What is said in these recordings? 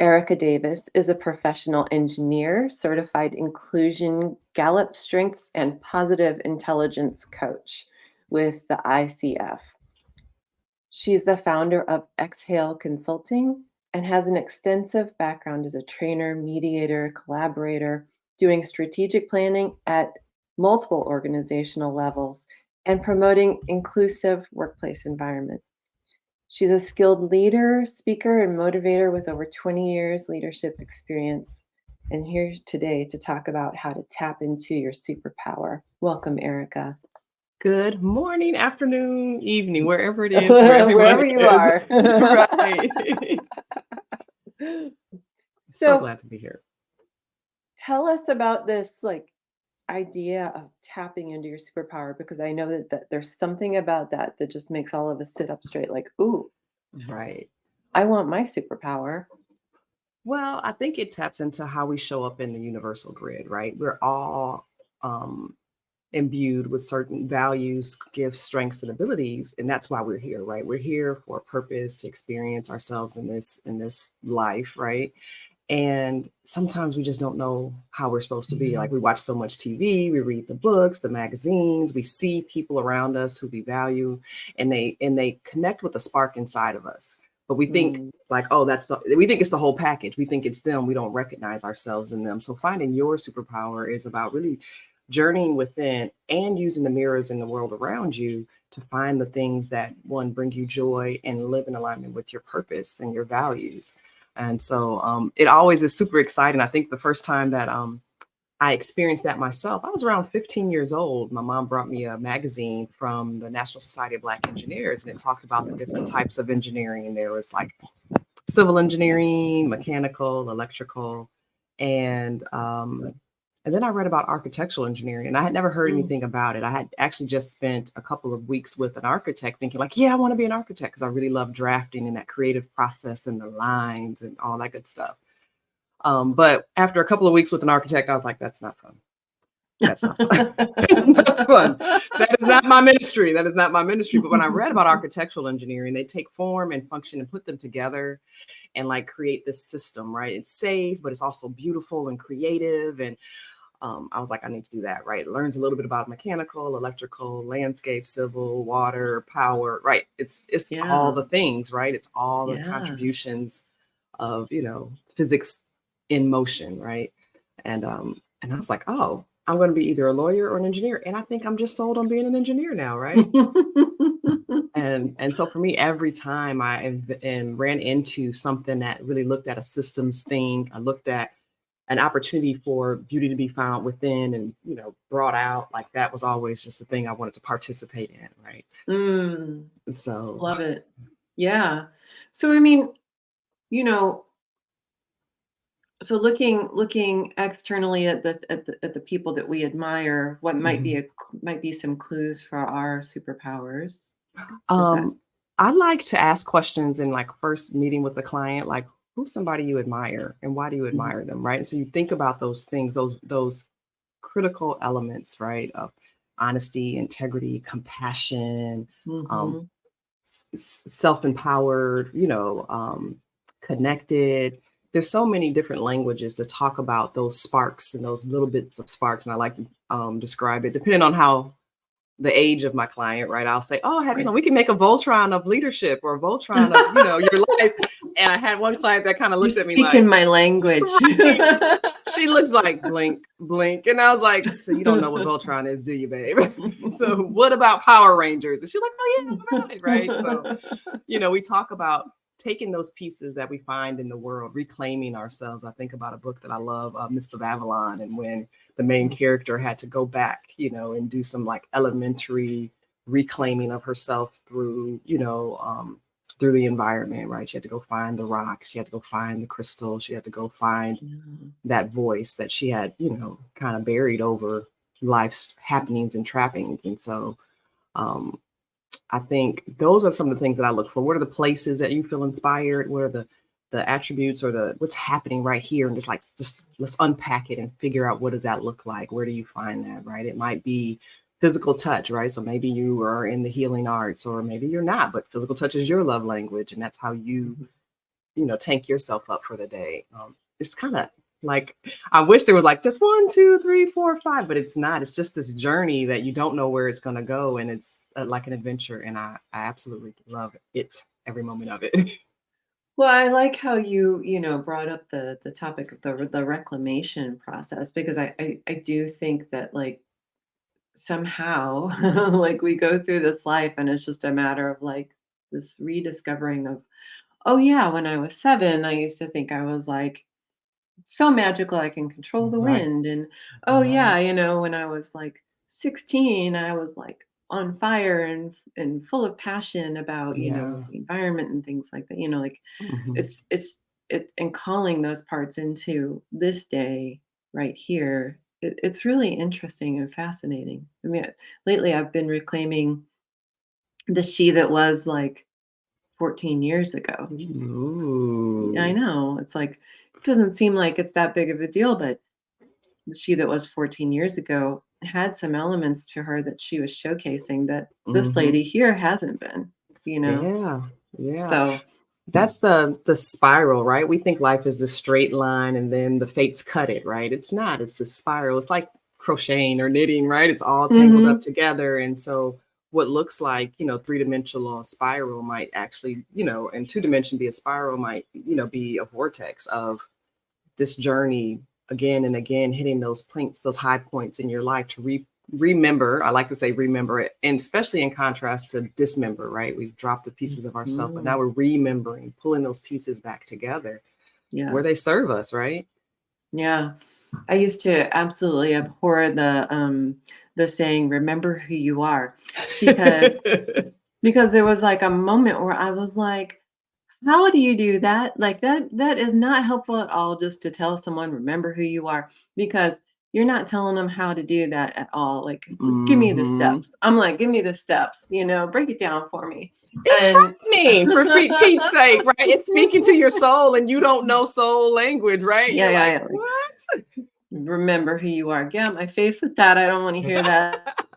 Erika Davis is a professional engineer, certified inclusion, Gallup Strengths, and positive intelligence coach with the ICF. She's the founder of Exhale Consulting and has an extensive background as a trainer, mediator, collaborator, doing strategic planning at multiple organizational levels and promoting inclusive workplace environment. She's a skilled leader, speaker, and motivator with over 20 years leadership experience, and here today to talk about how to tap into your superpower. Welcome, Erika. Good morning, afternoon, evening, wherever it is, where everyone Wherever you is. are. Right. So So glad to be here. tell us about this idea of tapping into your superpower, because I know that there's something about that that just makes all of us sit up straight like, ooh, Right. I want my superpower. Well, I think it taps into how we show up in the universal grid, right? We're all imbued with certain values, gifts, strengths, and abilities, and that's why we're here, right? We're here for a purpose to experience ourselves in this life, right? And sometimes we just don't know how we're supposed to be. Like, we watch so much TV, we read the books, the magazines, we see people around us who we value, and they connect with the spark inside of us. But we think Mm. like, oh, we think it's the whole package. We think it's them. We don't recognize ourselves in them. So finding your superpower is about really journeying within and using the mirrors in the world around you to find the things that, one, bring you joy and live in alignment with your purpose and your values. And so it always is super exciting. I think the first time that I experienced that myself, I was around 15 years old. My mom brought me a magazine from the National Society of Black Engineers, and it talked about the different types of engineering. And there was like civil engineering, mechanical, electrical, and then I read about architectural engineering, and I had never heard Mm. anything about it. I had actually just spent a couple of weeks with an architect thinking like, yeah, I want to be an architect because I really love drafting and that creative process and the lines and all that good stuff. But after a couple of weeks with an architect, I was like, that's not fun. That's not fun. Not fun. That is not my ministry. That is not my ministry. But when I read about architectural engineering, they take form and function and put them together and like create this system, right? It's safe, but it's also beautiful and creative. And I was like, I need to do that, right? It learns a little bit about mechanical, electrical, landscape, civil, water, power, right? It's all Yeah. the things, right? It's all the Yeah. contributions of, physics in motion, right? And I was like, oh, I'm going to be either a lawyer or an engineer, and I think I'm just sold on being an engineer now, right? And so for me, every time and ran into something that really looked at a systems thing, I looked at an opportunity for beauty to be found within and brought out, like, that was always just the thing I wanted to participate in, right? Mm. So Love it. Yeah. So I mean, you know, so looking externally at the people that we admire, what mhm. might be some clues for our superpowers? Is that um I like to ask questions in, like, first meeting with the client, like, who's somebody you admire and why do you Mhm. admire them, right? And so you think about those things, those critical elements, right, of honesty, integrity, compassion, um, Mhm. self-empowered, connected. There's so many different languages to talk about those sparks and those little bits of sparks. And I like to describe it depending on how the age of my client, right? I'll say, oh, Right. we can make a Voltron of leadership or a Voltron of, your life. And I had one client that kind of You looked at me speak in like, my language. right. She looks like blink, blink. And I was like, so you don't know what Voltron is, do you, babe? So what about Power Rangers? And she's like, oh, yeah, what about it? Right. So, we talk about taking those pieces that we find in the world, reclaiming ourselves. I think about a book that I love, Mist of Avalon, and when the main character had to go back, and do some like elementary reclaiming of herself through the environment, right? She had to go find the rocks, she had to go find the crystal, she had to go find Yeah. that voice that she had, kind of buried over life's happenings and trappings. And so um, I think those are some of the things that I look for. What are the places that you feel inspired? What are the attributes or what's happening right here? And just let's unpack it and figure out, what does that look like? Where do you find that, right? It might be physical touch, right? So maybe you are in the healing arts, or maybe you're not, but physical touch is your love language, and that's how you tank yourself up for the day. It's kind of like, I wish there was like just 1, 2, 3, 4, 5, but it's not. It's just this journey that you don't know where it's going to go. And it's like an adventure. And I absolutely love it, every moment of it. Well, I like how you brought up the topic of the reclamation process, because I do think that, like, somehow like we go through this life and it's just a matter of like this rediscovering of, oh yeah, when I was 7, I used to think I was like so magical I can control the Right. wind. And oh yeah, Yes. when I was like 16, I was like on fire and full of passion about, Yeah. the environment and things like that. Like Hmm. it's and calling those parts into this day right here. It's really interesting and fascinating. I mean, lately I've been reclaiming the she that was like 14 years ago. I Ooh. know. It's like, it doesn't seem like it's that big of a deal, but the she that was 14 years ago had some elements to her that she was showcasing that this Hmm. lady here hasn't been. Yeah. Yeah. So, That's the spiral, right? We think life is a straight line and then the fates cut it, right? It's not. It's a spiral. It's like crocheting or knitting, right? It's all tangled up mhm, together. And so what looks like, three-dimensional spiral might actually, in two-dimension be a spiral, might, be a vortex of this journey again and again, hitting those points, those high points in your life to remember. I like to say remember it, and especially in contrast to dismember, right? We've dropped the pieces of ourselves, but now mhm, we're remembering, pulling those pieces back together yeah, where they serve us, right? yeah. I used to absolutely abhor the saying, "Remember who you are," because there was like a moment where I was like, how do you do that? Like, that is not helpful at all, just to tell someone, "Remember who you are," because you're not telling them how to do that at all. Like, "Give me the Hmm. steps." I'm like, "Give me the steps, break it down for me." It's And frightening, for Pete's sake, right? It's speaking to your soul and you don't know soul language, right? Yeah, You're yeah, like, yeah, like, what? "Remember who you are." Get out my face with that, I don't wanna hear that.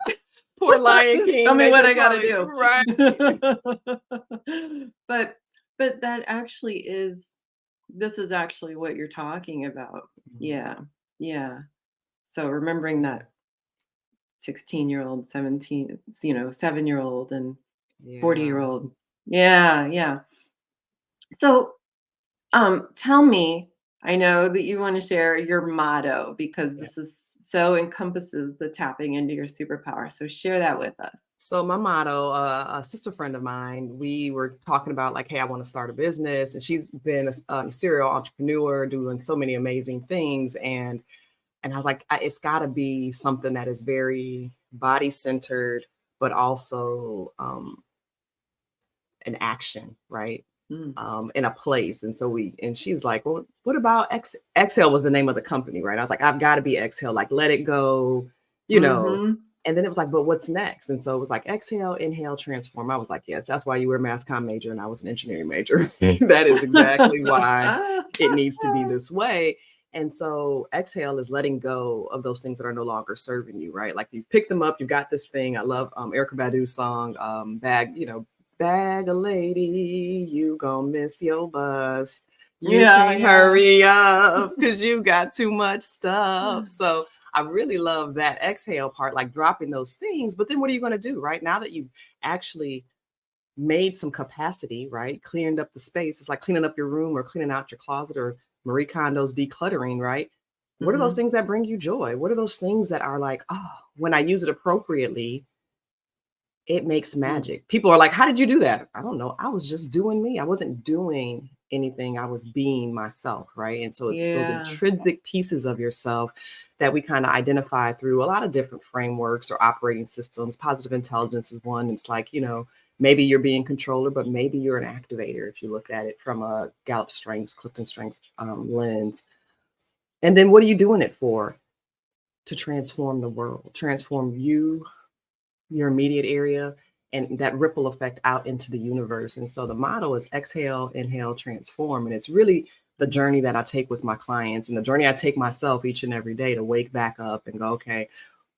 Poor Lion Tell King. me They what I just gotta probably, do. right. But that actually is this is actually what you're talking about. Mhm. Yeah. Yeah. So remembering that 16-year-old, 17, 7-year-old and Yeah. 40-year-old. Yeah, yeah. So, tell me, I know that you want to share your motto because Yeah. this is so encompasses the tapping into your superpower. So share that with us. So my motto, a sister friend of mine, we were talking about like, hey, I want to start a business, and she's been a serial entrepreneur, doing so many amazing things, and I was like, it's got to be something that is very body centered, but also an action, right? Mm. In a place. And so and she's like, well, what about Exhale was the name of the company, right? I was like, I've got to be Exhale, like let it go, you know. Mhm. And then it was like, but what's next? And so it was like exhale, inhale, transform. I was like, yes, that's why you were a mass comm major and I was an engineering major. That is exactly why it needs to be this way. And so exhale is letting go of those things that are no longer serving you, right? Like you pick them up, you got this thing. I love Erika Badu's song, Bag a lady, you gonna miss your bus. You Yeah, can't yeah. hurry up because you got too much stuff. So I really love that exhale part, like dropping those things. But then what are you going to do, right? Now that you've actually made some capacity, right? Cleaned up the space. It's like cleaning up your room or cleaning out your closet or Marie Kondo's decluttering, right? What are those Mhm. things that bring you joy? What are those things that are like, oh, when I use it appropriately, it makes Mm. magic. People are like, "How did you do that?" I don't know. I was just doing me. I wasn't doing anything. I was being myself, right? And so it's those Yeah. intrinsic pieces of yourself that we kind of identify through a lot of different frameworks or operating systems. Positive intelligence is one. It's like, maybe you're being controller, but maybe you're an activator if you look at it from a Gallup Strengths, Clifton Strengths lens. And then what are you doing it for? To transform the world, transform you, your immediate area, and that ripple effect out into the universe. And so the motto is exhale, inhale, transform. And it's really the journey that I take with my clients and the journey I take myself each and every day to wake back up and go, okay,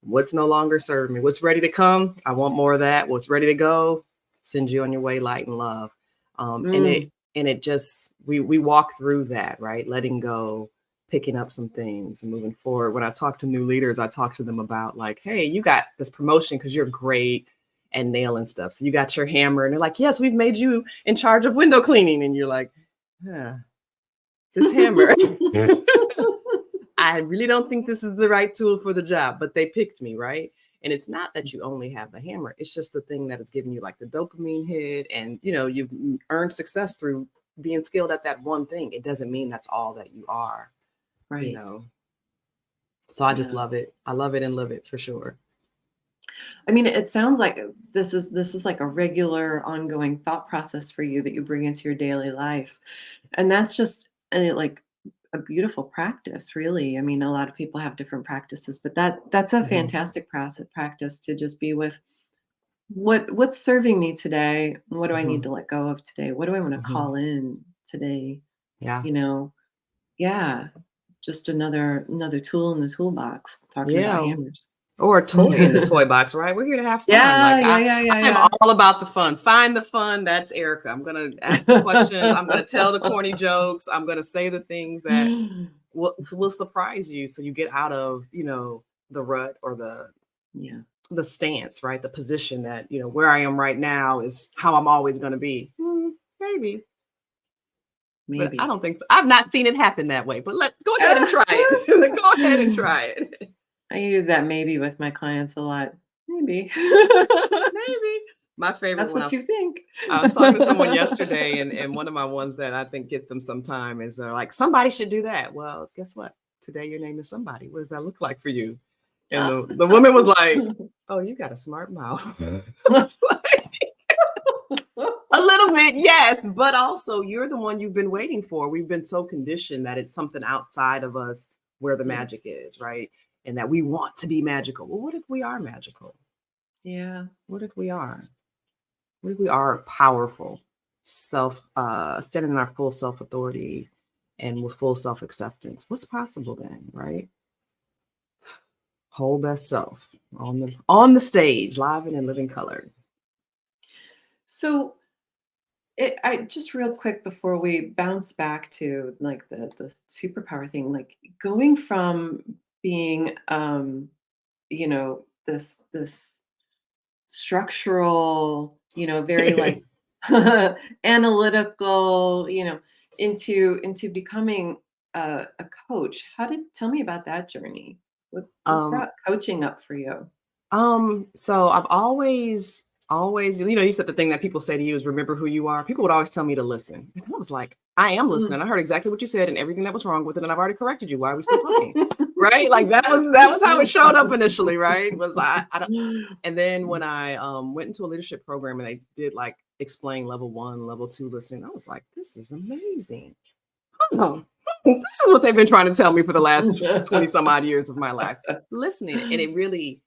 what's no longer serving me? What's ready to come? I want more of that. What's ready to go? Send you on your way, light and love. And Mm. And it just, we walk through that, right? Letting go, picking up some things and moving forward. When I talk to new leaders, I talk to them about like, hey, you got this promotion because you're great and nailing stuff. So you got your hammer, and they're like, yes, we've made you in charge of window cleaning. And you're like, yeah, this hammer. I really don't think this is the right tool for the job, but they picked me, right? And it's not that you only have the hammer. It's just the thing that is giving you like the dopamine hit, and you've earned success through being skilled at that one thing. It doesn't mean that's all that you are, Right. So I just Yeah. love it. I love it and live it for sure. I mean, it sounds like this is like a regular ongoing thought process for you that you bring into your daily life. And that's just like a beautiful practice, really. I mean, a lot of people have different practices, but that's a Mhm. fantastic practice to just be with what's serving me today. What do I need Mhm. to let go of today? What do I want to Mhm. call in today? Yeah. You know, yeah, just another tool in the toolbox, talking about Yeah. hammers. Or a toy in the toy box, right? We're here to have fun. Yeah, Like yeah, yeah, yeah, I'm yeah. all about the fun. Find the fun. That's Erica. I'm gonna ask the questions. I'm gonna tell the corny jokes. I'm gonna say the things that will surprise you, so you get out of the rut or Yeah, the stance, right? The position that where I am right now is how I'm always gonna be. Maybe, but I maybe. don't think so. I've not seen it happen that way. But go ahead and try it. Go ahead and try it. I use that maybe with my clients a lot. Maybe. Maybe. My favorite That's one, what you think. I was talking to someone yesterday, and one of my ones that I think get them sometime is they're like, somebody should do that. Well, guess what? Today your name is somebody. What does that look like for you? And the woman was like, oh, you got a smart mouth. Like, a little bit, yes, but also you're the one you've been waiting for. We've been so conditioned that it's something outside of us where the Yeah. magic is, right? And that we want to be magical. Well, what if we are magical? Yeah. What if we are? We are powerful, standing in our full self authority and with full self acceptance. What's possible then, right? Whole best self on the stage, live and in living color. So I just real quick before we bounce back to like the superpower thing, like going from being this structural, very like analytical, into becoming a coach. Tell me about that journey? What um, brought coaching up for you? so I've always, you said the thing that people say to you is remember who you are. People would always tell me to listen. And I was like, I am listening. I heard exactly what you said and everything that was wrong with it, and I've already corrected you. Why are we still talking? Right? Like that was how it showed up initially, right? Was I don't. And then when I went into a leadership program and they did like explain level 1, level 2 listening, I was like, this is amazing. Oh, this is what they've been trying to tell me for the last 20 some odd years of my life. Listening. And it really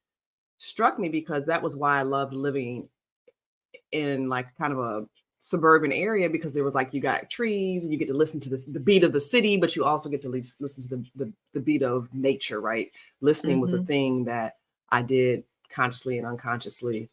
struck me because that was why I loved living in like kind of a suburban area, because there was like, you got trees and you get to listen to the beat of the city, but you also get to listen to the beat of nature, right? Listening was a Mhm. thing that I did consciously and unconsciously.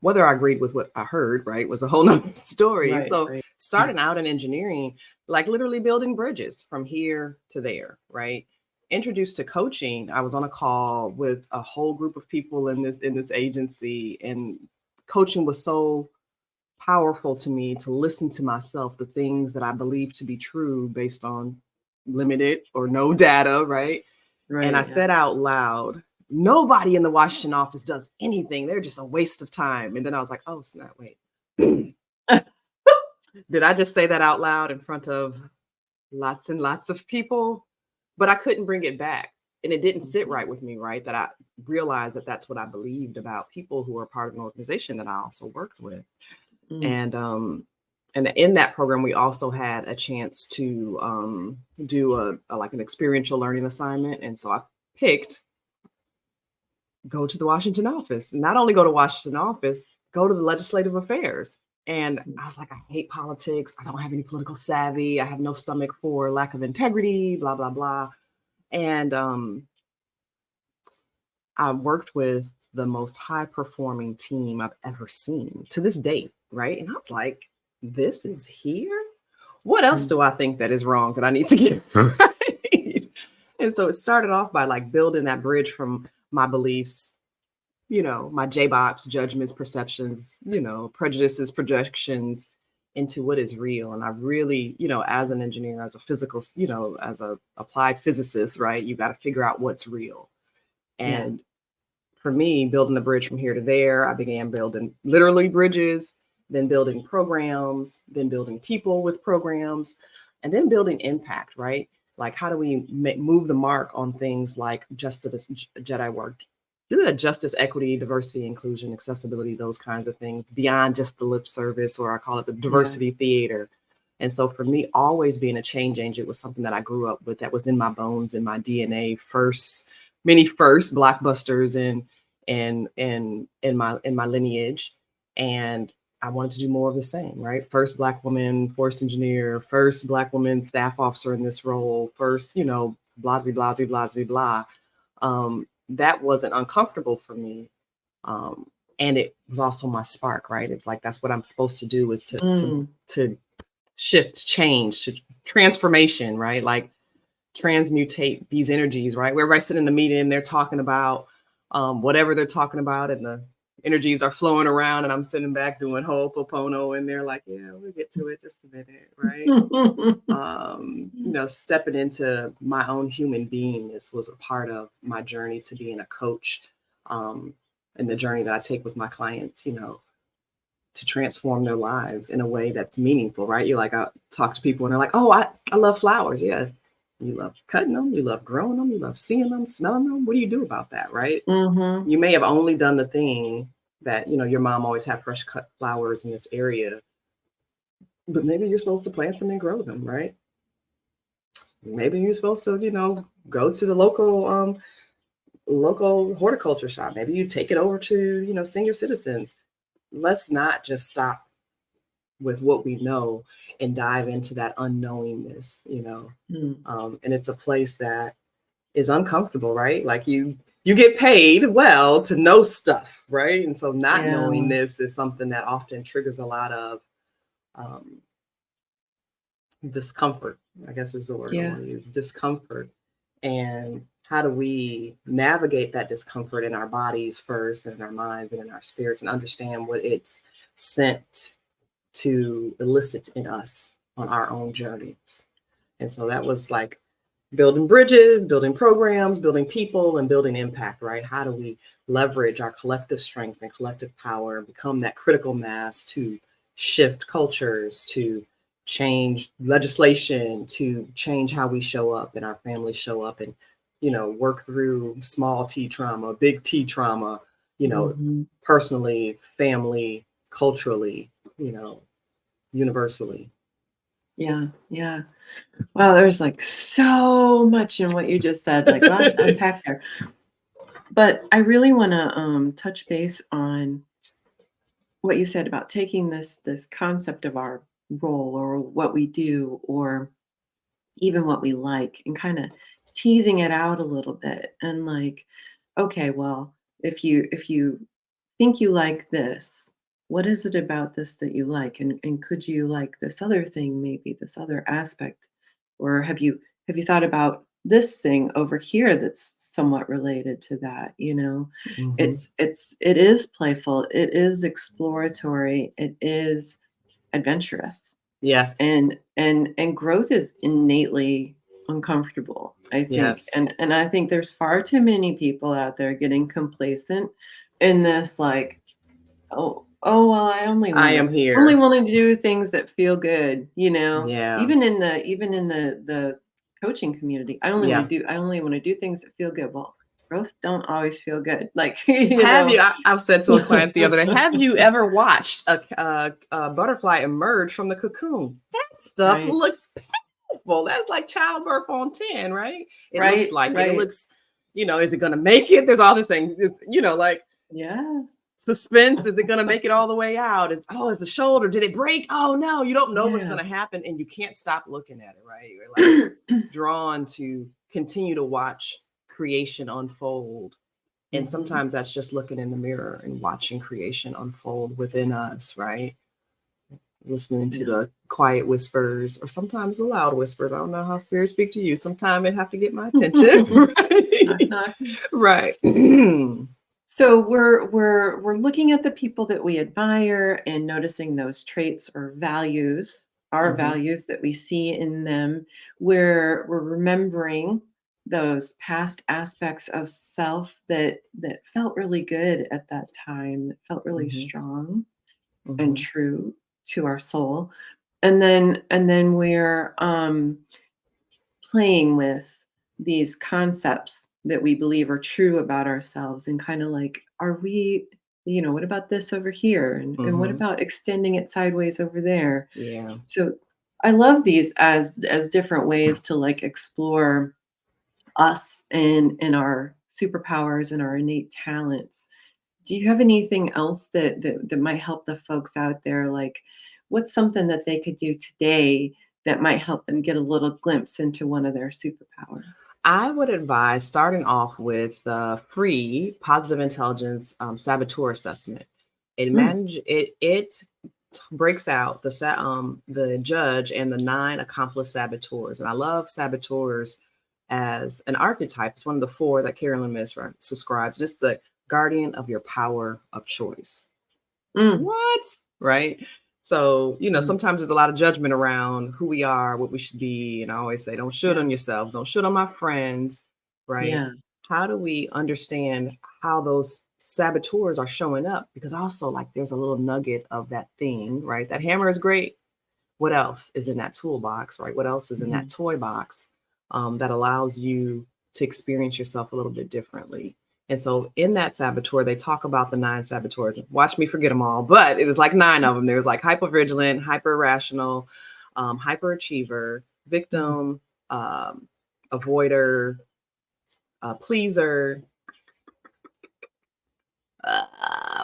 Whether I agreed with what I heard, right, was a whole nother story. Right, So right. starting out in engineering, like literally building bridges from here to there, right? Introduced to coaching, I was on a call with a whole group of people in this agency, and coaching was so powerful to me to listen to myself, the things that I believe to be true based on limited or no data, right? And I Right, yeah. said out loud, nobody in the Washington office does anything. They're just a waste of time. And then I was like, oh, snap, wait. Did I just say that out loud in front of lots and lots of people? But I couldn't bring it back. And it didn't sit Mhm. right with me, right? That I realized that that's what I believed about people who were part of an organization that I also worked with. Mm. And in that program, we also had a chance to do a like an experiential learning assignment. And so I picked go to the Washington office. Not only go to Washington office, go to the legislative affairs. And I was like, I hate politics. I don't have any political savvy. I have no stomach for lack of integrity, blah, blah, blah. And I worked with the most high performing team I've ever seen to this date. Right. And I was like, this is here. what else Mm. do I think that is wrong that I need to get right? And so it started off by like building that bridge from my beliefs, my J-box, judgments, perceptions, prejudices, projections into what is real. And I really, as an engineer, as a physical, as a applied physicist, right, you got to figure out what's real. Yeah. And for me, building a bridge from here to there, I began building literally bridges, then building programs, then building people with programs, and then building impact, right? Like, how do we move the mark on things like justice, Jedi work, justice, equity, diversity, inclusion, accessibility, those kinds of things beyond just the lip service, or I call it the Yeah. diversity theater. And so for me, always being a change agent was something that I grew up with, that was in my bones, in my DNA. Many first blockbusters in my lineage. And I wanted to do more of the same, right? First Black woman forest engineer, first Black woman staff officer in this role, first, blah, blah, blah, blah, blah. That wasn't uncomfortable for me. And it was also my spark, right? It's like, that's what I'm supposed to do, is to shift, change, to transformation, right? Like, transmutate these energies, right? Where everybody's sitting in the meeting and they're talking about whatever they're talking about, and the energies are flowing around, and I'm sitting back doing Ho'oponopono, and they're like, yeah, we'll get to it just a minute, right? Stepping into my own human beingness was a part of my journey to being a coach, and the journey that I take with my clients, to transform their lives in a way that's meaningful, right? You're like, I talk to people and they're like, oh, I love flowers. Yeah. You love cutting them, you love growing them, you love seeing them, smelling them. What do you do about that, right? Mm-hmm. You may have only done the thing that, your mom always had fresh cut flowers in this area, but maybe you're supposed to plant them and grow them, right? Maybe you're supposed to, go to the local horticulture shop. Maybe you take it over to, senior citizens. Let's not just stop with what we know and dive into that unknowingness, and it's a place that is uncomfortable, right? Like, you get paid well to know stuff, right? And so not knowing this is something that often triggers a lot of discomfort, I guess is the word I want to use, discomfort. And how do we navigate that discomfort in our bodies first, and in our minds and in our spirits, and understand what it's sent to elicit in us on our own journeys. And so that was like building bridges, building programs, building people, and building impact, right? How do we leverage our collective strength and collective power and become that critical mass to shift cultures, to change legislation, to change how we show up and our families show up, and, work through small T trauma, big T trauma, personally, family, culturally, universally. Yeah. Yeah. Wow, there's like so much in what you just said, like lots to unpack there. But I really want to touch base on what you said about taking this concept of our role or what we do or even what we like and kind of teasing it out a little bit and like, okay, well, if you think you like this, what is it about this that you like? And could you like this other thing, maybe this other aspect? Or have you thought about this thing over here that's somewhat related to that, you know? Mm-hmm. It is playful, it is exploratory, it is adventurous. Yes. And growth is innately uncomfortable, I think. Yes. And I think there's far too many people out there getting complacent in this like, oh well, I am only here. wanting to do things that feel good, you know. Yeah. Even in the coaching community, Yeah. I only want to do things that feel good. Well, growth don't always feel good. Like, I've said to a client the other day, have you ever watched a butterfly emerge from the cocoon? That stuff Right, looks painful. That's like childbirth on 10, right? It looks right, like it. It right. looks, is it going to make it? There's all this thing, like Yeah. suspense. Is it going to make it all the way out? Is the shoulder, did it break? Oh no, you don't know what's Yeah. going to happen. And you can't stop looking at it, right? You're like drawn to continue to watch creation unfold. And sometimes that's just looking in the mirror and watching creation unfold within us, right? Listening to the quiet whispers or sometimes the loud whispers. I don't know how spirits speak to you. Sometimes it have to get my attention. Knock, Right. knock. Right. So we're looking at the people that we admire and noticing those traits or values, our Mhm. values that we see in them. We're remembering those past aspects of self that felt really good at that time, that felt really Mhm. strong and Mhm. true to our soul. And then we're playing with these concepts that we believe are true about ourselves and kind of like, are we, what about this over here? And what Mhm. about extending it sideways over there? Yeah. So I love these as different ways to like explore us and our superpowers and our innate talents. Do you have anything else that might help the folks out there? Like, what's something that they could do today that might help them get a little glimpse into one of their superpowers? I would advise starting off with the free positive intelligence saboteur assessment. Mm, It breaks out the judge and the 9 accomplice saboteurs, and I love saboteurs as an archetype. It's one of the 4 that Carolyn Miss subscribes. It's the guardian of your power of choice. mm, What? Right? So, mm. sometimes there's a lot of judgment around who we are, what we should be. And I always say, don't shoot Yeah, on yourselves, don't shoot on my friends, right? yeah. How do we understand how those saboteurs are showing up? Because also, like, there's a little nugget of that thing, right? That hammer is great. What else is in that toolbox, right? What else is in that Mhm. toy box that allows you to experience yourself a little bit differently? And so in that saboteur, they talk about the 9 saboteurs. Watch me forget them all, but it was like 9 of them. There was like hypervigilant, hyper irrational, hyperachiever, Mm. victim, avoider, pleaser,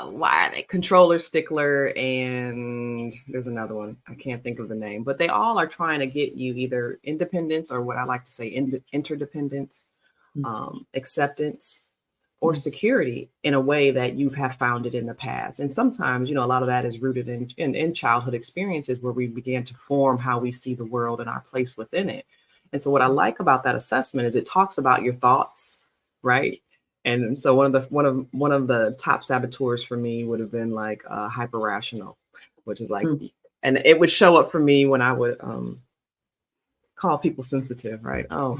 why are they controller, stickler, and there's another one I can't think of the name, but they all are trying to get you either independence or what I like to say interdependence, Mm, acceptance, or mm, security in a way that you have found it in the past. And sometimes, a lot of that is rooted in childhood experiences where we began to form how we see the world and our place within it. And so what I mm, like about that assessment is it talks about your thoughts, right? And so one of the top saboteurs for me would have been like hyper rational, which is like, mm. and it would show up for me when I would call people sensitive, right? Oh,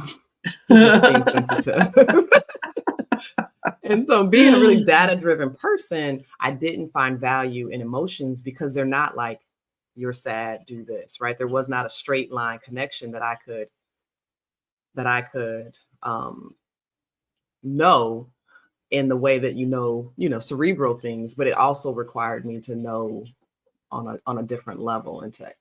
you're just being sensitive. And so being a really data driven person, I didn't find value in emotions because they're not like you're sad, do this, right? There was not a straight line connection that I could know in the way that cerebral things, but it also required me to know on a different level and to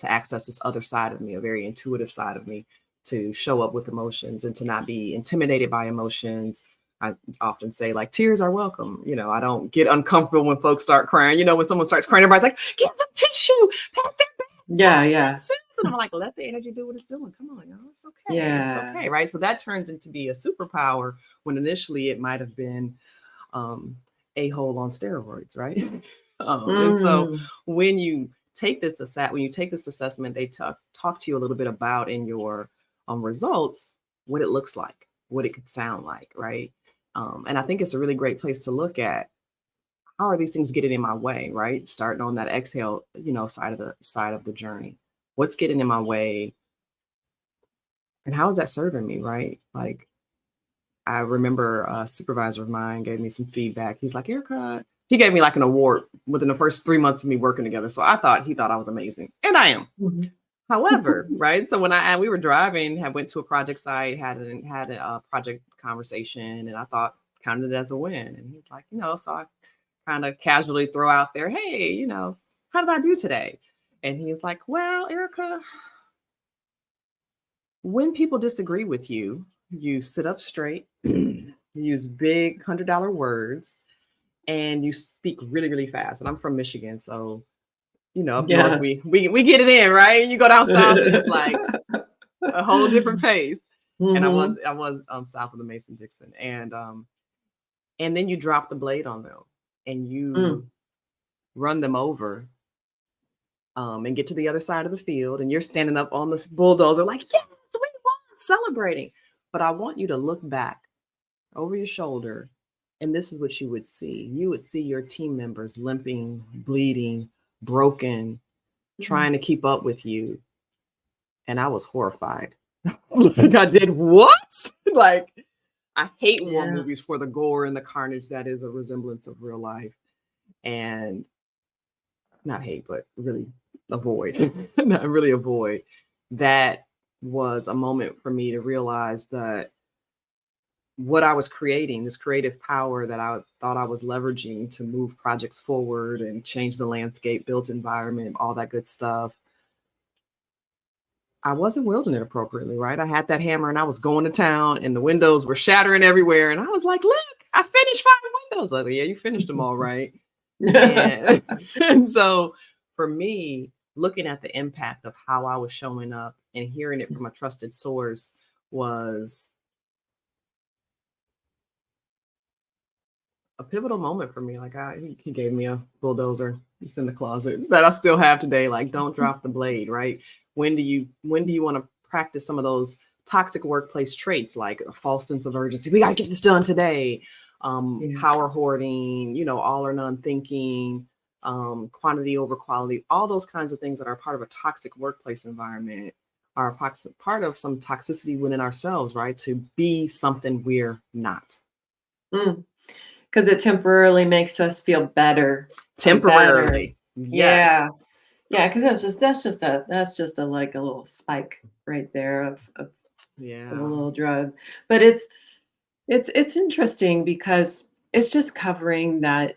access this other side of me, a very intuitive side of me, to show up with emotions and to not be intimidated by emotions. I often say, like, tears are welcome. I don't get uncomfortable when folks start crying. When someone starts crying, everybody's like, give them tissue, pat their back, Yeah, yeah, that's it. And I'm like, let the energy do what it's doing. Come on, y'all. It's okay. It's yeah. okay. Right. So that turns into be a superpower when initially it might have been um, a hole on steroids, right? And so Mm, when you take this assessment, they talk to you a little bit about in your results what it looks like, what it could sound like, right? And I think it's a really great place to look at how are these things getting in my way, right? Starting on that exhale, side of the journey. What's getting in my way, and how is that serving me, right? Like I remember a supervisor of mine gave me some feedback. He's like, Erica, he gave me like an award within the first 3 months of me working together. So he thought I was amazing. And I am. mhm. However, right. So we were driving, had went to a project site, had a project conversation, and I thought counted it as a win. And he's like, so I kind of casually throw out there, hey, how did I do today? And he was like, well, Erica, when people disagree with you, you sit up straight, you use big $100 words, and you speak really, really fast. And I'm from Michigan, so up north Yeah. we get it in, right? You go down south, and it's like a whole different pace. And I was Mhm. I was south of the Mason Dixon, and then you drop the blade on them, and Mm. you run them over and get to the other side of the field, and you're standing up on this bulldozer like, yes, we won, celebrating. But I want you to look back over your shoulder, and this is what you would see. You would see your team members limping, bleeding, broken, trying to keep up with you. And I was horrified. Like, I did what? Like, I hate war movies for the gore and the carnage that is a resemblance of real life. And not hate, but really avoid. Not really avoid. That was a moment for me to realize that what I was creating, this creative power that I thought I was leveraging to move projects forward and change the landscape, built environment, all that good stuff, I wasn't wielding it appropriately, right? I had that hammer and I was going to town and the windows were shattering everywhere. And I was like, look, I finished 5 windows. Like, yeah, you finished them all right. And so for me, looking at the impact of how I was showing up and hearing it from a trusted source was a pivotal moment for me. Like, he gave me a bulldozer. It's in the closet that I still have today. Like, don't drop the blade, right? When do you want to practice some of those toxic workplace traits, like a false sense of urgency? We got to get this done today. Power hoarding, all or none thinking, quantity over quality, all those kinds of things that are part of a toxic workplace environment are part of some toxicity within ourselves, right? To be something we're not. Because it temporarily makes us feel better. Temporarily. Yes. Yeah, because that's just a like a little spike right there of a little drug. But it's interesting because it's just covering that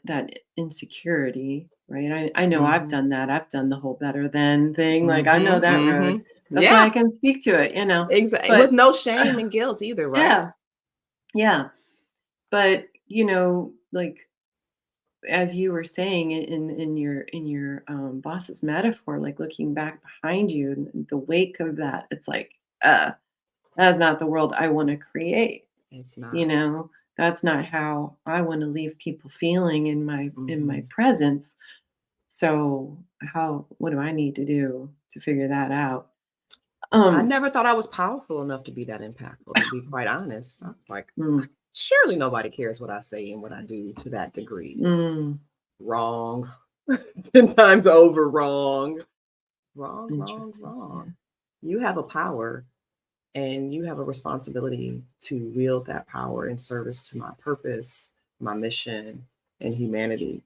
insecurity, right? I know I've done that. I've done the whole better than thing. Like, I know that road. That's why I can speak to it, Exactly. But with no shame and guilt either, right? Yeah. But, like as you were saying in your boss's metaphor, like looking back behind you and the wake of that, it's like, that's not the world I want to create. It's not. That's not how I want to leave people feeling in my presence. So what do I need to do to figure that out? I never thought I was powerful enough to be that impactful, to be quite honest. I was like, surely nobody cares what I say and what I do to that degree. Wrong. 10 times over, wrong. Wrong. You have a power and you have a responsibility to wield that power in service to my purpose, my mission, and humanity.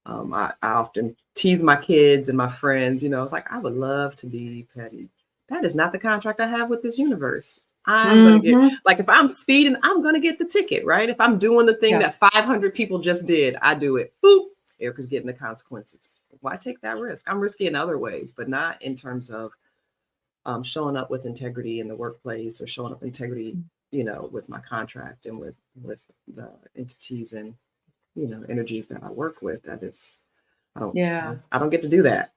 I often tease my kids and my friends, it's like, I would love to be petty. That is not the contract I have with this universe. I'm going to get, like, if I'm speeding, I'm going to get the ticket, right? If I'm doing the thing that 500 people just did, I do it. Boop. Erika's getting the consequences. Why take that risk? I'm risky in other ways, but not in terms of showing up with integrity in the workplace or showing up integrity, with my contract and with the entities and, energies that I work with. That is, I don't get to do that.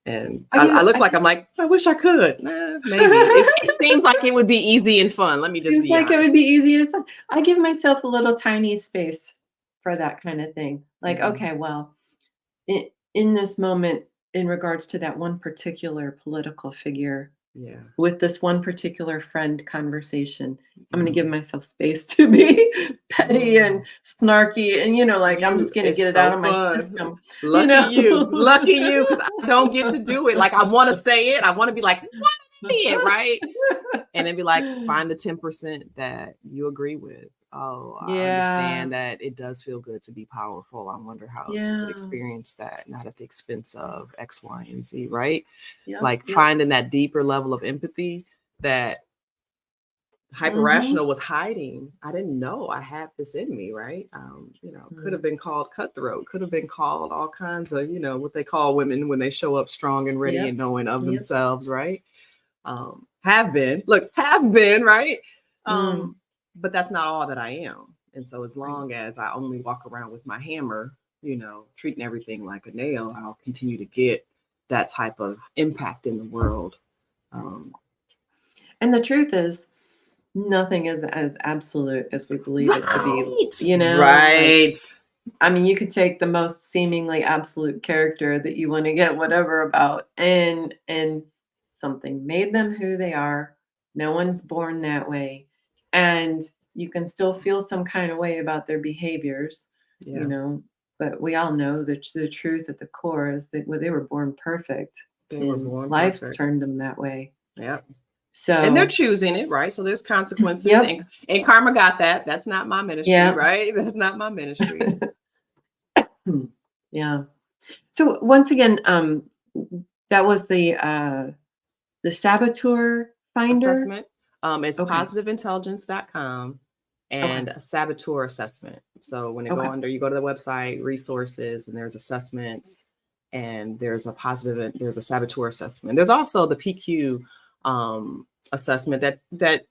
And I look like I'm like, I wish I could. Maybe it seems like it would be easy and fun. Let me just be honest. It would be easy and fun. I give myself a little tiny space for that kind of thing. Like, okay, well, in this moment, in regards to that one particular political figure, with this one particular friend conversation, I'm going to give myself space to be petty and snarky, and I'm just going to get it out of my system. Lucky you, because I don't get to do it. Like, I want to say it, I want to be like, what an idiot, right? And then be like, find the 10% that you agree with. Oh, I understand that it does feel good to be powerful. I wonder how else you could experience that, not at the expense of X, Y, and Z, right? Finding that deeper level of empathy that hyper rational was hiding. I didn't know I had this in me, right? Could have been called cutthroat, could have been called all kinds of, what they call women when they show up strong and ready and knowing of themselves, right? Have been, right? But that's not all that I am. And so as long as I only walk around with my hammer, treating everything like a nail, I'll continue to get that type of impact in the world. And the truth is, nothing is as absolute as we believe it to be. Right. I mean, you could take the most seemingly absolute character that you want to get whatever about, and something made them who they are. No one's born that way. And you can still feel some kind of way about their behaviors, you Yeah, know, but we all know that the truth at the core is that, well, they were born perfect they were and born life perfect. turned them that way. Yep. And they're So, choosing it, right? So there's consequences, yep, and karma got that. That's not my ministry, yep. right? That's not my ministry. Hmm. Yeah. So once again, that was the saboteur finder. Assessment. It's Okay. positiveintelligence.com Okay. and a saboteur assessment. So when Okay. you go to the website, resources, and there's assessments, and there's there's a saboteur assessment. There's also the PQ assessment that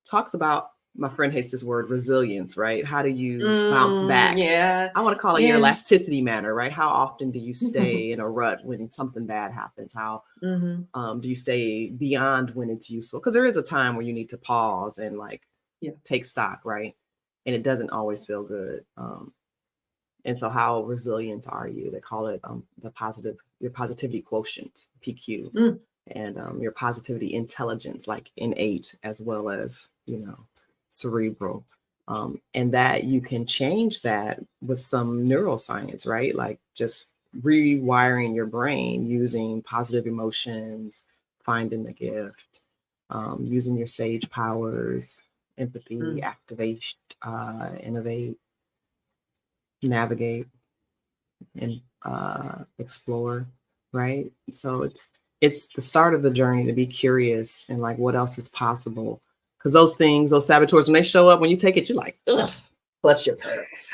talks about, my friend hates this word, resilience, right? How do you bounce back? Yeah. I want to call it your Yeah. elasticity matter, right? How often do you stay in a rut when something bad happens? How Hmm. do you stay beyond when it's useful? Because there is a time where you need to pause and like Yeah. take stock, right? And it doesn't always feel good. And so, how resilient are you? They call it your positivity quotient, PQ, Mm. and your positivity intelligence, like innate as well as cerebral. And that you can change that with some neuroscience, right? Like just rewiring your brain using positive emotions, finding the gift, using your sage powers, empathy, Mm. activate, innovate, navigate, and explore, right? So it's the start of the journey to be curious and like what else is possible. Because those things, those saboteurs, when they show up, when you take it, you're like, ugh, clutch your pearls.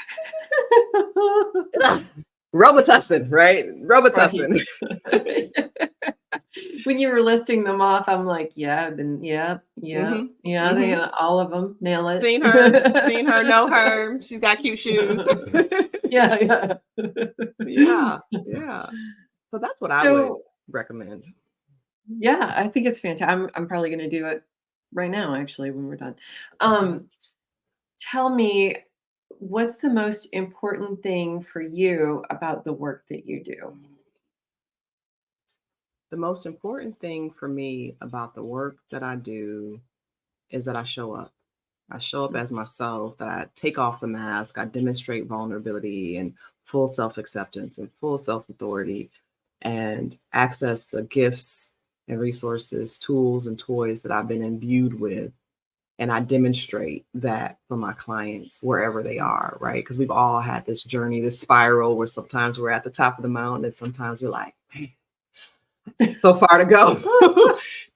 Ugh. Robitussin, right? Right. Robitussin. When you were listing them off, I'm like, yeah, I've been, yeah, yeah, Mm-hmm. yeah, they Mm-hmm. all of them nail it. Seen her, know her. She's got cute shoes. Yeah, yeah. Yeah, yeah. So that's what I would So, recommend. yeah, I think it's fantastic. I'm probably gonna do it right now, actually, when we're done. Okay. Um, Tell me, what's the most important thing for you about the work that you do? The most important thing for me about the work that I do is that I show up. I show up Mm, as myself, that I take off the mask, I demonstrate vulnerability and full self acceptance and full self authority, and access the gifts and resources, tools, and toys that I've been imbued with. And I demonstrate that for my clients wherever they mm. are, right? Because we've all had this journey, this spiral where sometimes we're at the top of the mountain and sometimes we're like, man, so far to go.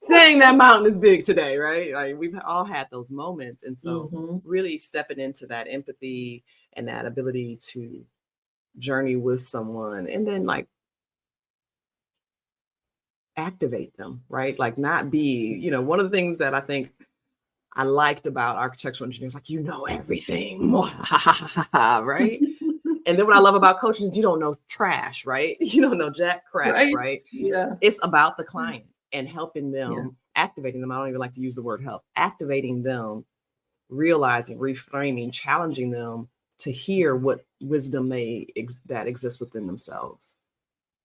Dang, that mountain is big today, right? Like we've all had those moments. And so Mhm. really stepping into that empathy and that ability to journey with someone and then like activate them, right? Like not be, one of the things that I think I liked about architectural engineers, like, everything, right? And then what I love about coaching is you don't know trash, right? You don't know jack crap, Right? right? Yeah. It's about the client and helping Yeah. them, activating them. I don't even like to use the word help, activating them, realizing, reframing, challenging them to hear what wisdom that exists within themselves.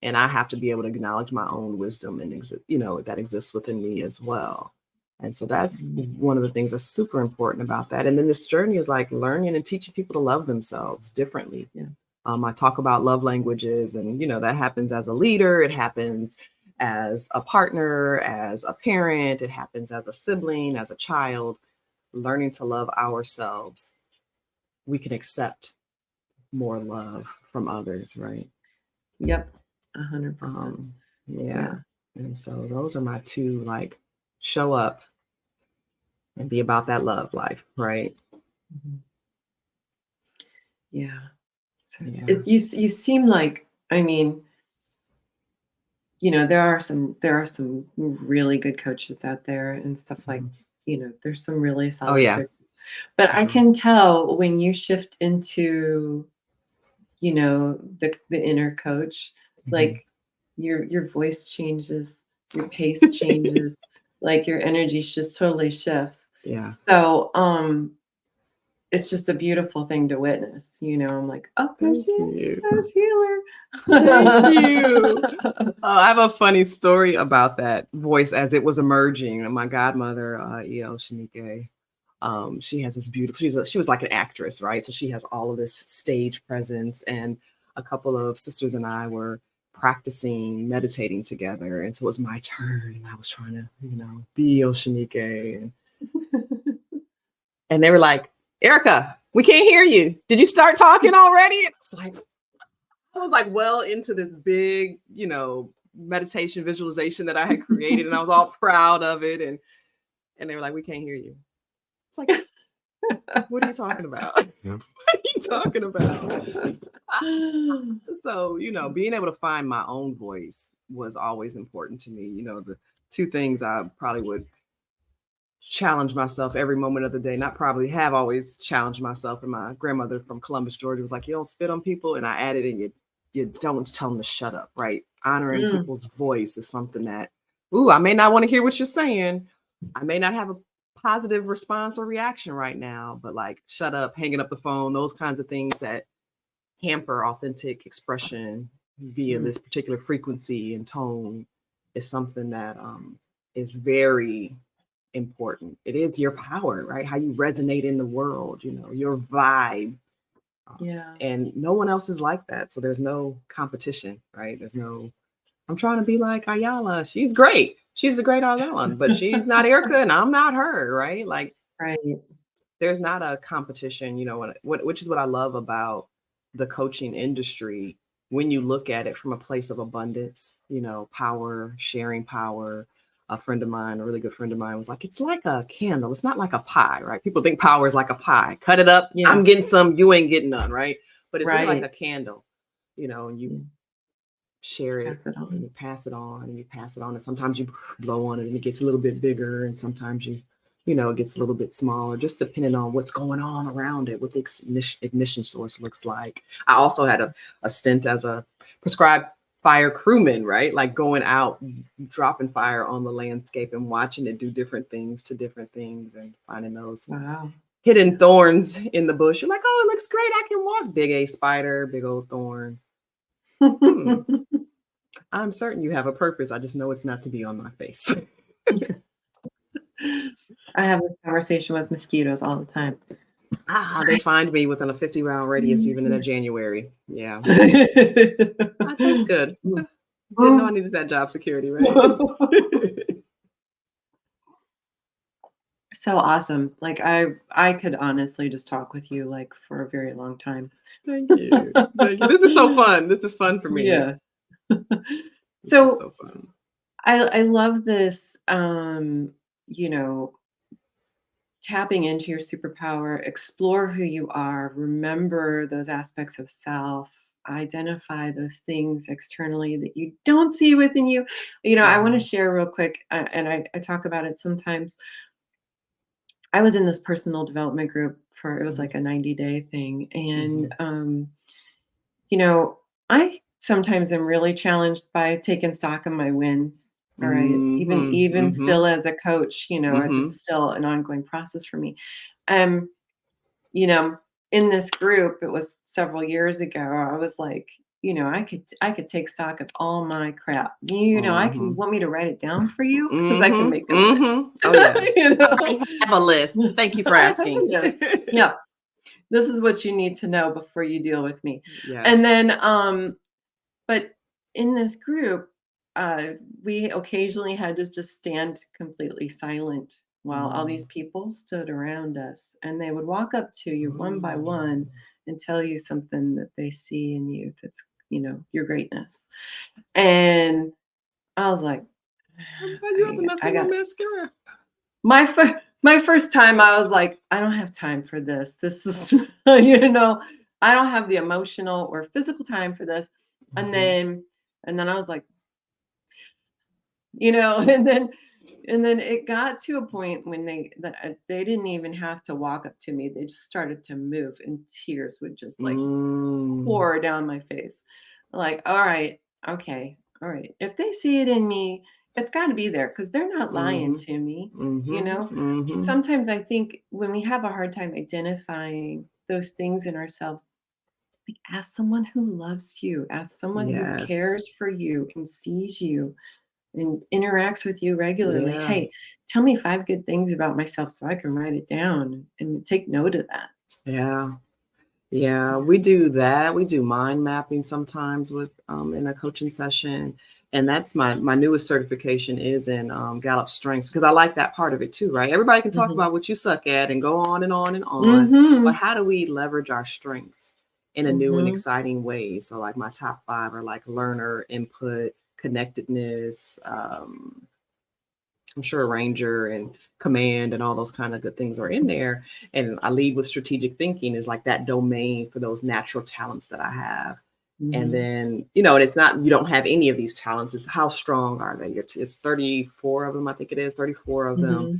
And I have to be able to acknowledge my own wisdom and that exists within me as well. And so that's Mhm. one of the things that's super important about that. And then this journey is like learning and teaching people to love themselves differently. Yeah. I talk about love languages, and that happens as a leader, it happens as a partner, as a parent, it happens as a sibling, as a child. Learning to love ourselves, we can accept more love from others, right? Yep. 100%. Um, yeah. Yeah. And so those are my two, like, show up and be about that love life, right? Mhm. Yeah. So Yeah. you seem like, I mean, there are some really good coaches out there and stuff like, Mhm. there's some really Oh solid yeah, coaches. But for I sure. can tell when you shift into, the inner coach, Mhm. like your voice changes, your pace changes, like your energy just totally shifts. Yeah. So, it's just a beautiful thing to witness, I'm like, "Oh, there she Thank is, you. there's Thank you. Healer." I have a funny story about that voice as it was emerging. My godmother, E.L. Shanike, she has this beautiful, she was like an actress, right? So she has all of this stage presence, and a couple of sisters and I were practicing meditating together. And so it was my turn, and I was trying to, be E.L. Shanike. And they were like, Erika, we can't hear you. Did you start talking already? And I was like well into this big, meditation visualization that I had created, and I was all proud of it. And they were like, we can't hear you. It's like, what are you talking about? What are you talking about? So, being able to find my own voice was always important to me. The two things I probably would challenge myself every moment of the day, not probably have always challenged myself. And my grandmother from Columbus, Georgia was like, you don't spit on people. And I added in, you don't tell them to shut up, right? Honoring Mm, people's voice is something that, I may not want to hear what you're saying. I may not have a positive response or reaction right now, but like, shut up, hanging up the phone, those kinds of things that hamper authentic expression via mm, this particular frequency and tone is something that is very important. It is your power, right? How you resonate in the world, your vibe. yeah. And no one else is like that. So there's no competition, right? There's no, I'm trying to be like Ayala. She's great. She's a great Ayala, but she's not Erica and I'm not her, right? Like Right. there's not a competition, which is what I love about the coaching industry. When you look at it from a place of abundance, power, sharing power. A friend of mine, a really good friend of mine, was like, it's like a candle. It's not like a pie, right? People think power is like a pie. Cut it up. I'm Yes. getting some, you ain't getting none, right? But it's really like a Right. candle, and you Yeah. share it Pass it and on. you pass it on and you pass it on. And sometimes you blow on it and it gets a little bit bigger. And sometimes it gets a little bit smaller, just depending on what's going on around it, what the ignition source looks like. I also had a stint as a prescribed fire crewman, right? Like going out, dropping fire on the landscape and watching it do different things to different things and finding those Wow. hidden thorns in the bush. You're like, oh, it looks great. I can walk. Big A spider, big old thorn. Hmm. I'm certain you have a purpose. I just know it's not to be on my face. I have this conversation with mosquitoes all the time. They find me within a 50-mile radius, even in a January. Yeah. I taste good. Didn't know I needed that job security, right? So awesome. Like I could honestly just talk with you like for a very long time. Thank you. Thank you. This is so fun. This is fun for me. Yeah. This is So so fun. I love this you know, tapping into your superpower, explore who you are, remember those aspects of self, identify those things externally that you don't see within you. I want to Mhm. share real quick, and I talk about it sometimes. I was in this personal development group for it was Mhm. like a 90-day thing. And Mhm. you know, I sometimes am really challenged by taking stock of my wins. All right. Even Mhm. even Mhm. still as a coach, Mhm. it's still an ongoing process for me. Um, you know, in this group, it was several years ago, I was like, I could take stock of all my crap. I can Mhm. want me to write it down for you because I can Mhm. make a list. Mhm. Oh yeah. you know. I have a list. Thank you for I have a asking. list. Yeah. This is what you need to know before you deal with me. Yes. And then but in this group, uh, we occasionally had to just stand completely silent while all these Mm. people stood around us, and they would walk up to you one by one Mm. and tell you something that they see in you that's, your greatness. And I was like, I'm glad you have a mess I with my got mascara. my first time. I was like, I don't have time for this. This is, I don't have the emotional or physical time for this. And Mhm. then I was like, and then it got to a point when they didn't even have to walk up to me. They just started to move and tears would just like Mm. pour down my face. Like, all right, okay, all right. If they see it in me it's got to be there because they're not lying Mhm. to me. You Mhm. know, Mhm. sometimes I think when we have a hard time identifying those things in ourselves, like ask someone who loves you, ask someone who Yes. cares for you and sees you and interacts with you regularly. Yeah. Hey, tell me 5 good things about myself so I can write it down and take note of that. Yeah. Yeah, Yeah. we do that. We do mind mapping sometimes with in a coaching session. And that's my newest certification is in Gallup Strengths because I like that part of it too, right? Everybody can talk Mhm. about what you suck at and go on and on and on, but Mhm. how do we leverage our strengths in a new and Mhm. exciting way? So like my top 5 are like learner, input, connectedness, I'm sure Ranger and Command and all those kind of good things are in there. And I lead with strategic thinking is like that domain for those natural talents that I have. And Mhm. then, you know, and it's not, you don't have any of these talents. It's how strong are they? It's 34 of them. I think it is 34 of them. Mhm.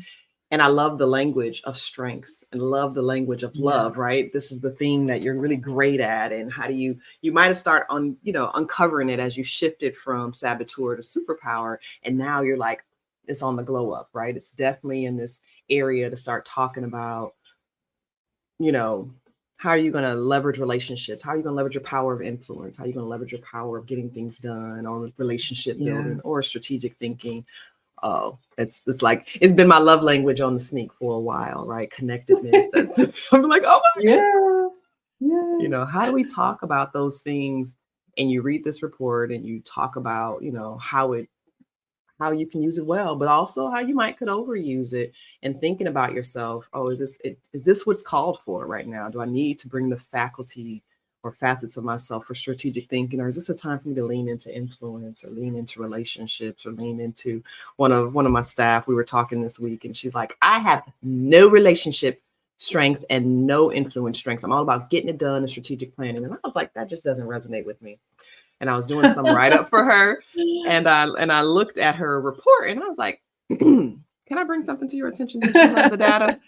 And I love the language of strengths and love the language of Yeah. love, right? This is the thing that you're really great at. And how do you might have started on, you know, uncovering it as you shifted from saboteur to superpower. And now you're like, it's on the glow up, right? It's definitely in this area to start talking about, you know, how are you going to leverage relationships? How are you going to leverage your power of influence? How are you going to leverage your power of getting things done or relationship Yeah. building or strategic thinking? Oh, it's like it's been my love language on the sneak for a while, right? Connectedness. That's I'm like, oh my God. Yeah. You Yeah. know, how do we talk about those things? And you read this report and you talk about, you know, how you can use it well, but also how you might could overuse it and thinking about yourself. Oh, is this what's called for right now? Do I need to bring the faculty or facets of myself for strategic thinking, or is this a time for me to lean into influence or lean into relationships or lean into one of my staff? We were talking this week, and she's like, I have no relationship strengths and no influence strengths. I'm all about getting it done and strategic planning. And I was like, that just doesn't resonate with me. And I was doing some write up for her, and I looked at her report, and I was like, "Can I bring something to your attention since you love the data?"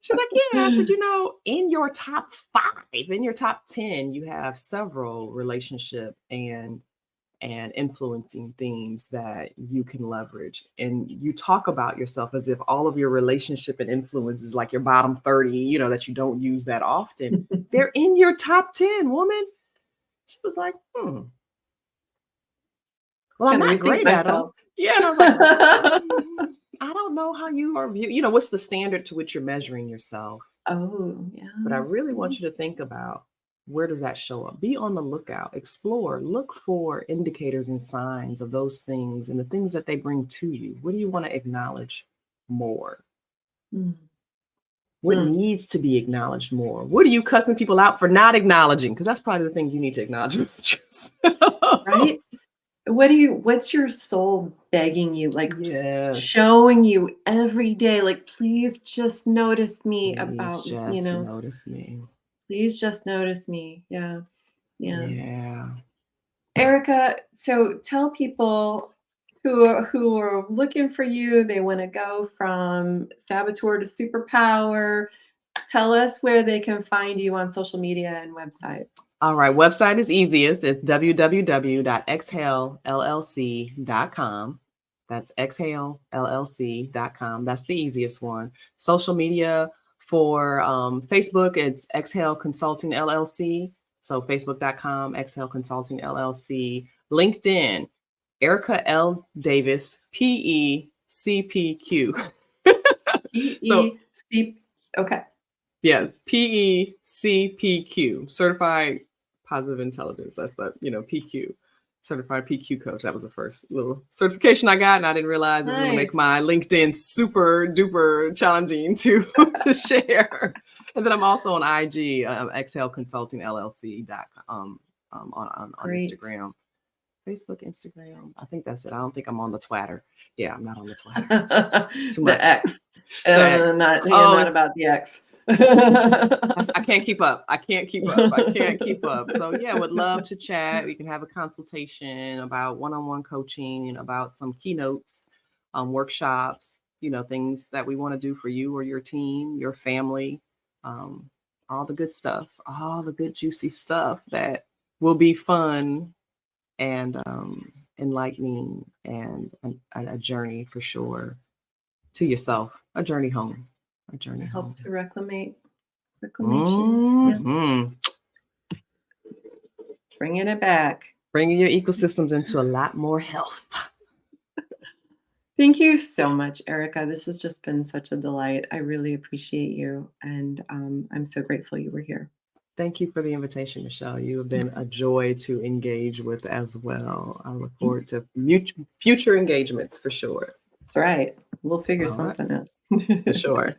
She's like, "Yeah." I said, "You know, in your top 5, in your top 10, you have several relationship and influencing themes that you can leverage. And you talk about yourself as if all of your relationship and influence is like your bottom 30, you know, that you don't use that often. They're in your top 10, woman." She was like, "Hmm. Well, I'm Gonna not rethink great at them." myself. Yeah, and I was like, I don't know how you are you know, what's the standard to which you're measuring yourself? Oh, yeah. But I really Yeah. want you to think about, where does that show up? Be on the lookout, explore, look for indicators and signs of those things and the things that they bring to you. What do you want to acknowledge more? Mm. What Mm. needs to be acknowledged more? What are you cussing people out for not acknowledging? Because that's probably the thing you need to acknowledge about yourself. Right? What's your soul begging you, like, Yes. showing you every day, like, "Please just notice me Please about, you just know, notice me. please just notice me." Yeah, yeah. Yeah. Erica, so tell people who are looking for you, they wanna go from saboteur to superpower. Tell us where they can find you on social media and website. All right. Website is easiest. It's www.exhalellc.com. That's exhalellc.com. That's the easiest one. Social media for Facebook, it's Exhale Consulting LLC. So facebook.com, Exhale Consulting LLC. LinkedIn, Erica L. Davis, PECPQ. So PEC. Okay, yes, PECPQ, certified positive intelligence. That's the, you know, PQ, certified PQ coach. That was the first little certification I got, and I didn't realize it was going to make nice. my LinkedIn super duper challenging to to share. And then I'm also on IG, Exhale Consulting LLC.com, on Great. Instagram, Facebook, Instagram. I think that's it. I don't think I'm on the Twitter. Yeah, I'm not on the Twitter. It's too The much. X. The X. Not yeah, Oh, not it's about the X. I can't keep up. I can't keep up. I can't keep up. So yeah, would love to chat. We can have a consultation about one-on-one coaching and about some keynotes, workshops, you know, things that we want to do for you or your team, your family, um, all the good stuff, all the good juicy stuff that will be fun and enlightening and a journey for sure to yourself, a journey home, a journey Help home. to reclamation. Yeah. Mhm. Bringing it back. Bringing your ecosystems into a lot more health. Thank you so much, Erica. This has just been such a delight. I really appreciate you, and I'm so grateful you were here. Thank you for the invitation, Michelle. You have been a joy to engage with as well. I look forward to future engagements for sure. That's right. We'll figure All right, something out. for sure.